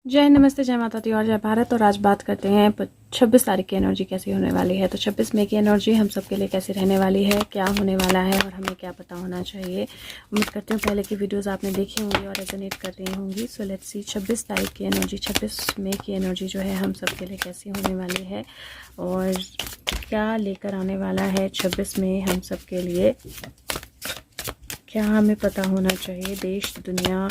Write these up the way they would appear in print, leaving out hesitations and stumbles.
जय नमस्ते, जय माता दी और जय भारत। और आज बात करते हैं 26 तारीख की एनर्जी कैसी होने वाली है। तो 26 मई की एनर्जी हम सब के लिए कैसी रहने वाली है, क्या होने वाला है और हमें क्या पता होना चाहिए। उम्मीद करती हूँ पहले की वीडियोस आपने देखी होंगी और रेजोनेट कर रही होंगी। सो लेट्स सी 26 तारीख की एनर्जी, 26 मई की एनर्जी जो है हम सब के लिए कैसी होने वाली है और क्या लेकर आने वाला है 26 मई हम सब के लिए। क्या हमें पता होना चाहिए, देश दुनिया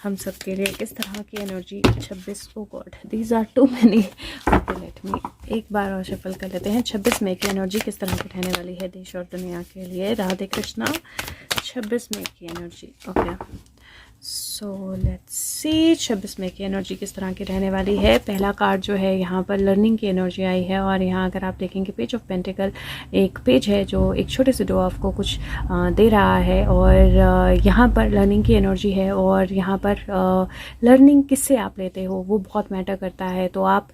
हम सब के लिए किस तरह की energy 26। Oh god, these are too many. Okay, let me एक बार और शफल कर लेते हैं। 26 मई की एनर्जी किस तरह की रहने वाली है देश और दुनिया के लिए। राधे कृष्णा। 26 मई की energy, okay so let's see 26 मई की एनर्जी किस तरह की रहने वाली है। पहला कार्ड जो है यहाँ पर लर्निंग की एनर्जी आई है और यहाँ अगर आप देखेंगे पेज ऑफ पेंटिकल एक पेज है जो एक छोटे से डॉफ को कुछ दे रहा है और यहाँ पर लर्निंग की एनर्जी है और यहाँ पर लर्निंग किससे आप लेते हो वो बहुत मैटर करता है। तो आप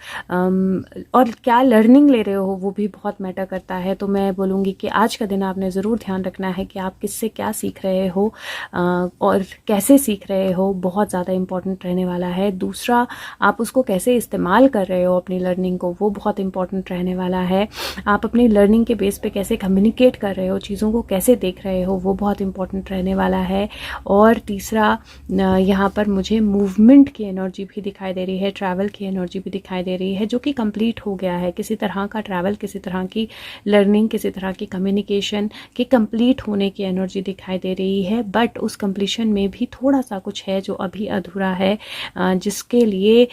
और क्या लर्निंग ले रहे हो वो भी बहुत मैटर करता है। तो मैं बोलूँगी कि आज का दिन आपने ज़रूर ध्यान रखना है कि आप किससे क्या सीख रहे हो और कैसे सीख रहे हो, बहुत ज़्यादा इम्पॉर्टेंट रहने वाला है। दूसरा, आप उसको कैसे इस्तेमाल कर रहे हो अपनी लर्निंग को, वो बहुत इम्पॉर्टेंट रहने वाला है। आप अपनी लर्निंग के बेस पे कैसे कम्युनिकेट कर रहे हो, चीज़ों को कैसे देख रहे हो, वो बहुत इम्पॉर्टेंट रहने वाला है। और तीसरा, यहाँ पर मुझे मूवमेंट की एनर्जी भी दिखाई दे रही है, ट्रैवल की एनर्जी भी दिखाई दे रही है जो कि कंप्लीट हो गया है। किसी तरह का ट्रैवल, किसी तरह की लर्निंग, किसी तरह की कम्युनिकेशन के कंप्लीट होने की एनर्जी दिखाई दे रही है। बट उस कंप्लीशन में भी थोड़ा सा कुछ है जो अभी अधूरा है, जिसके लिए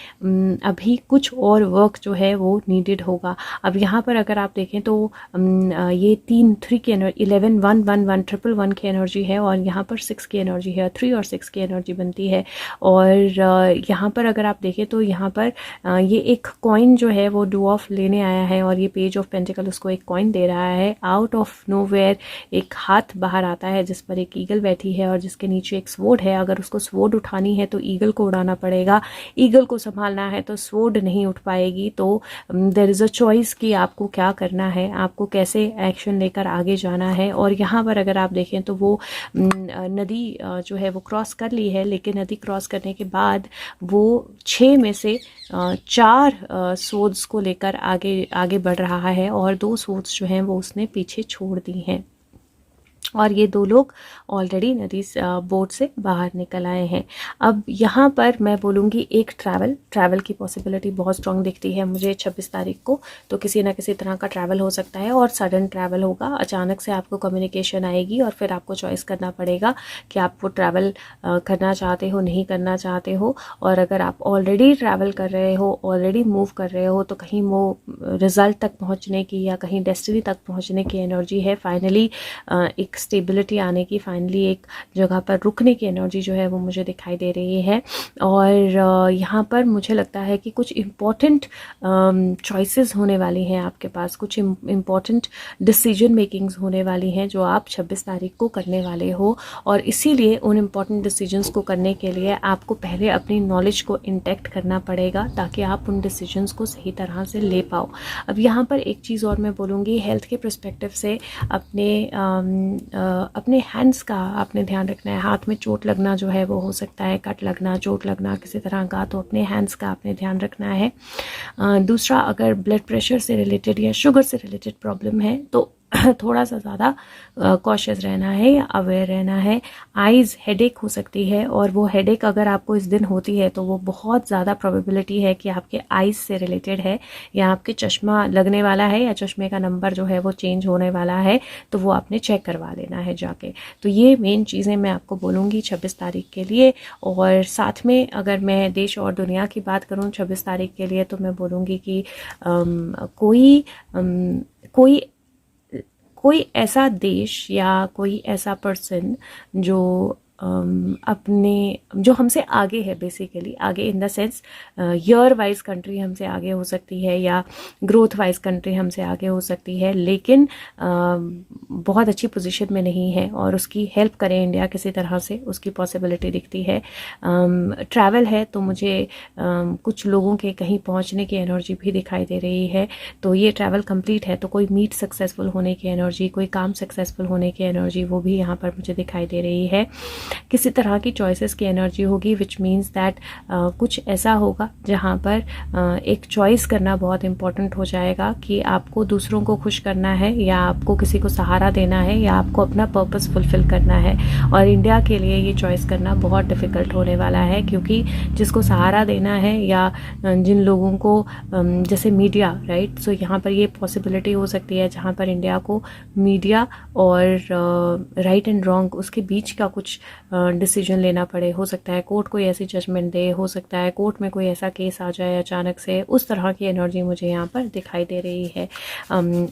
अभी कुछ और वर्क जो है वो नीडेड होगा। अब यहाँ पर अगर आप देखें तो ये 3 की एनर्जी, 11 1 1 1 ट्रिपल 1 की एनर्जी है और यहाँ पर 6 की एनर्जी है, 3 और 6 की एनर्जी बनती है। और यहाँ पर अगर आप देखें तो यहाँ पर ये एक कॉइन जो है वो डुऑफ लेने आया है और ये पेज ऑफ पेंटिकल उसको एक कॉइन दे रहा है। आउट ऑफ नोवेयर एक हाथ बाहर आता है जिस पर एक ईगल बैठी है और जिसके नीचे एक स्वॉर्ड है। अगर उसको स्वॉर्ड उठानी है तो ईगल को उड़ाना पड़ेगा, ईगल को संभालना है तो स्वॉर्ड नहीं उठ पाएगी। तो देयर इज़ अ चॉइस कि आपको क्या करना है, आपको कैसे एक्शन लेकर आगे जाना है। और यहाँ पर अगर आप देखें तो वो नदी जो है वो क्रॉस कर ली है, लेकिन नदी क्रॉस करने के बाद वो 6 में से 4 सोर्ड्स को लेकर आगे आगे बढ़ रहा है और 2 सोर्ड्स जो हैं वो उसने पीछे छोड़ दी हैं। और ये 2 लोग ऑलरेडी नदी बोट से बाहर निकल आए हैं। अब यहाँ पर मैं बोलूँगी एक ट्रैवल की पॉसिबिलिटी बहुत स्ट्रॉन्ग दिखती है मुझे 26 तारीख को। तो किसी ना किसी तरह का ट्रैवल हो सकता है और सडन ट्रैवल होगा, अचानक से आपको कम्युनिकेशन आएगी और फिर आपको चॉइस करना पड़ेगा कि आप वो ट्रैवल करना चाहते हो, नहीं करना चाहते हो। और अगर आप ऑलरेडी ट्रैवल कर रहे हो, ऑलरेडी मूव कर रहे हो, तो कहीं वो रिजल्ट तक पहुँचने की या कहीं डेस्टिनी तक पहुँचने की एनर्जी है। फाइनली एक स्टेबिलिटी आने की, फाइनली एक जगह पर रुकने की एनर्जी जो है वो मुझे दिखाई दे रही है। और यहाँ पर मुझे लगता है कि कुछ इम्पॉर्टेंट चॉइसेस होने वाली हैं आपके पास, कुछ इम्पॉर्टेंट डिसीजन मेकिंग्स होने वाली हैं जो आप 26 तारीख को करने वाले हो। और इसीलिए उन इम्पॉर्टेंट डिसीजंस को करने के लिए आपको पहले अपनी नॉलेज को इंटैक्ट करना पड़ेगा ताकि आप उन डिसीजंस को सही तरह से ले पाओ। अब यहाँ पर एक चीज़ और मैं बोलूँगी, हेल्थ के पर्सपेक्टिव से अपने हैंड्स का आपने ध्यान रखना है। हाथ में चोट लगना जो है वो हो सकता है, कट लगना, चोट लगना किसी तरह का, तो अपने हैंड्स का आपने ध्यान रखना है। दूसरा, अगर ब्लड प्रेशर से रिलेटेड या शुगर से रिलेटेड प्रॉब्लम है तो थोड़ा सा ज़्यादा कॉशियस रहना है या अवेयर रहना है। आइज़ हेडेक हो सकती है और वो हेडेक अगर आपको इस दिन होती है तो वो बहुत ज़्यादा प्रोबेबिलिटी है कि आपके आइज़ से रिलेटेड है या आपके चश्मा लगने वाला है या चश्मे का नंबर जो है वो चेंज होने वाला है, तो वो आपने चेक करवा लेना है जाके। तो ये मेन चीज़ें मैं आपको बोलूँगी 26 तारीख के लिए। और साथ में अगर मैं देश और दुनिया की बात करूँ 26 तारीख के लिए, तो मैं बोलूँगी कि कोई ऐसा देश या कोई ऐसा पर्सन जो जो हमसे आगे है, बेसिकली आगे in the sense year wise country हमसे आगे हो सकती है या ग्रोथ वाइज कंट्री हमसे आगे हो सकती है, लेकिन बहुत अच्छी पोजीशन में नहीं है और उसकी हेल्प करें इंडिया किसी तरह से, उसकी पॉसिबिलिटी दिखती है। ट्रैवल है तो मुझे कुछ लोगों के कहीं पहुंचने की एनर्जी भी दिखाई दे रही है। तो ये ट्रैवल कंप्लीट है तो कोई मीट सक्सेसफुल होने की एनर्जी, कोई काम सक्सेसफुल होने की एनर्जी वो भी यहाँ पर मुझे दिखाई दे रही है। किसी तरह की चॉइसेस की एनर्जी होगी, विच मीन्स दैट कुछ ऐसा होगा जहाँ पर एक चॉइस करना बहुत इंपॉर्टेंट हो जाएगा कि आपको दूसरों को खुश करना है या आपको किसी को सहारा देना है या आपको अपना पर्पस फुलफिल करना है। और इंडिया के लिए ये चॉइस करना बहुत डिफ़िकल्ट होने वाला है, क्योंकि जिसको सहारा देना है या जिन लोगों को जैसे मीडिया, राइट, सो यहाँ पर ये पॉसिबिलिटी हो सकती है जहाँ पर इंडिया को मीडिया और राइट एंड रॉन्ग उसके बीच का कुछ डिसीजन लेना पड़े। हो सकता है कोर्ट कोई ऐसी जजमेंट दे, हो सकता है कोर्ट में कोई ऐसा केस आ जाए अचानक से, उस तरह की एनर्जी मुझे यहाँ पर दिखाई दे रही है।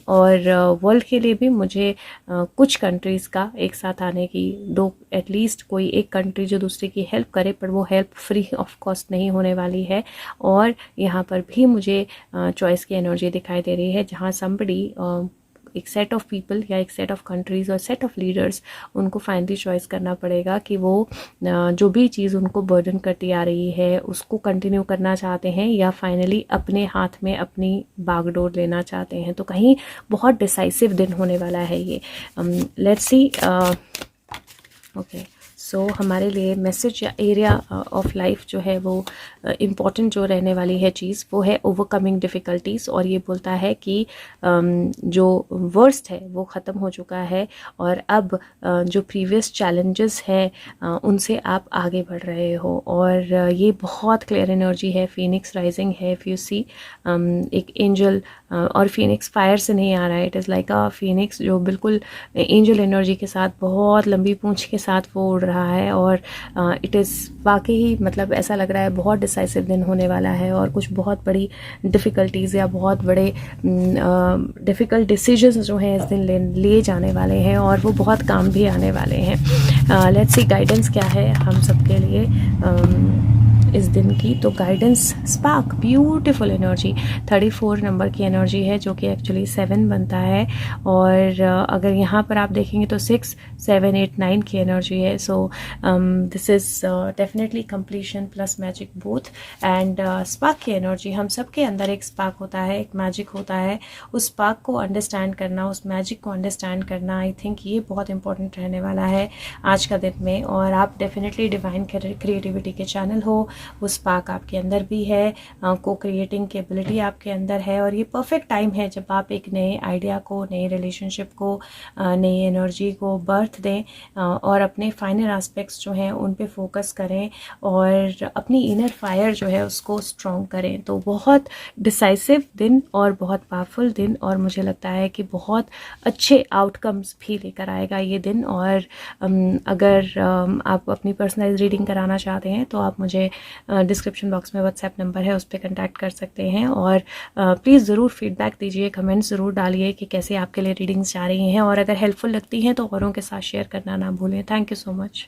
और वर्ल्ड के लिए भी मुझे कुछ कंट्रीज़ का एक साथ आने की, दो एटलीस्ट कोई एक कंट्री जो दूसरे की हेल्प करे, पर वो हेल्प फ्री ऑफ कॉस्ट नहीं होने वाली है। और यहाँ पर भी मुझे चॉइस की एनर्जी दिखाई दे रही है जहाँ समबडी, एक सेट ऑफ पीपल या एक सेट ऑफ कंट्रीज़ और सेट ऑफ लीडर्स, उनको फाइनली चॉइस करना पड़ेगा कि वो जो भी चीज़ उनको बर्डन करती आ रही है उसको कंटिन्यू करना चाहते हैं या फाइनली अपने हाथ में अपनी बागडोर लेना चाहते हैं। तो कहीं बहुत डिसाइसिव दिन होने वाला है ये। Let's see. ओके, सो हमारे लिए मैसेज या एरिया ऑफ लाइफ जो है वो इम्पॉर्टेंट जो रहने वाली है चीज़ वो है ओवरकमिंग डिफ़िकल्टीज़। और ये बोलता है कि जो वर्स्ट है वो ख़त्म हो चुका है और अब जो प्रीवियस चैलेंजेस हैं उनसे आप आगे बढ़ रहे हो। और ये बहुत क्लियर एनर्जी है, फीनिक्स राइजिंग है। इफ़ यू सी एक एंजल, और फीनिक्स फायर से नहीं आ रहा है, it is like a Phoenix जो बिल्कुल एंजल एनर्जी के साथ बहुत लंबी पूंछ के साथ वो उड़ रहा है। और इट इज़ वाकई मतलब ऐसा लग रहा है बहुत डिसाइसिव दिन होने वाला है और कुछ बहुत बड़ी डिफ़िकल्टीज़ या बहुत बड़े डिफ़िकल्ट डिसीजंस जो हैं इस दिन लिए जाने वाले हैं और वो बहुत काम भी आने वाले हैं। लेट्स सी गाइडेंस क्या है हम सबके लिए इस दिन की। तो guidance spark, beautiful energy, 34 number की एनर्जी है जो कि एक्चुअली 7 बनता है। और अगर यहाँ पर आप देखेंगे तो 6, 7, 8, 9 की एनर्जी है। So this is definitely completion plus magic both. And spark की एनर्जी, हम सब के अंदर एक स्पार्क होता है, एक मैजिक होता है। उस स्पार्क को अंडरस्टैंड करना, उस मैजिक को अंडरस्टैंड करना, आई थिंक ये बहुत इंपॉर्टेंट रहने वाला है आज का दिन में। और आप डेफिनेटली डिवाइन क्रिएटिविटी के चैनल हो, वो स्पार्क आपके अंदर भी है, को क्रिएटिंग की एबिलिटी आपके अंदर है। और ये परफेक्ट टाइम है जब आप एक नए आइडिया को, नए रिलेशनशिप को, नई एनर्जी को बर्थ दें और अपने फाइनल एस्पेक्ट्स जो हैं उन पे फोकस करें और अपनी इनर फायर जो है उसको स्ट्रॉन्ग करें। तो बहुत डिसाइसिव दिन और बहुत पावरफुल दिन, और मुझे लगता है कि बहुत अच्छे आउटकम्स भी लेकर आएगा ये दिन। और अगर आप अपनी पर्सनलाइज रीडिंग कराना चाहते हैं तो आप मुझे डिस्क्रिप्शन बॉक्स में व्हाट्सएप नंबर है, उस पर कॉन्टैक्ट कर सकते हैं। और प्लीज़ ज़रूर फीडबैक दीजिए, कमेंट्स ज़रूर डालिए कि कैसे आपके लिए रीडिंग्स जा रही हैं, और अगर हेल्पफुल लगती हैं तो औरों के साथ शेयर करना ना भूलें। Thank you so much.